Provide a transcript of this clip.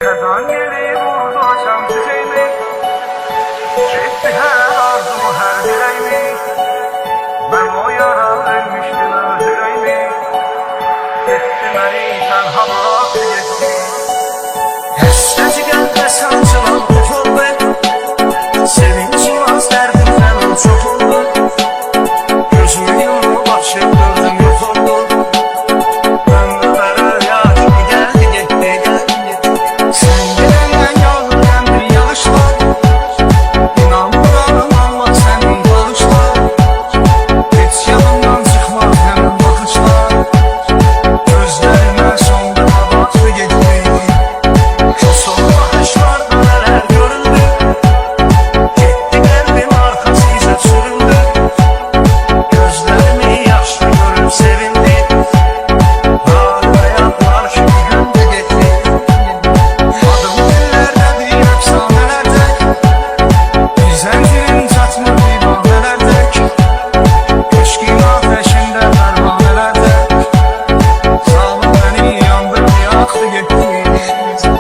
Kazan gelip vurdu açan tüfeğimi, çekti her arzumu her dileğimi. Ben o yara ölmüştüm öldüreyimi, etti beni tenha etti. Hesreti geldi sancılan tutuldu, sevincim az derdimden çok oldu. Gözümü yumup açıp gördüm yok oldu. Ömürler yaşlı geldi gitti geldi. Sen gelenden yağmurdan bir yağışlar, İnanmıram Allah seni bağışlar. Hiç yanımdan çıkmaz hemen bakışlar, gözlerime sonda baktı gitti. Şu son bakışlarda neler göründü, gitti kalbim arkasıyla süründü. Gözlerimi yaşlı görüp sevindi, hala yaplar şu günde gitti. Adım dillerde bir efsanelerde, bir zincirin çatma divanelerde, köşkün ateşinde pervanelerde, sağlık beni yandırdı yaktı gitti.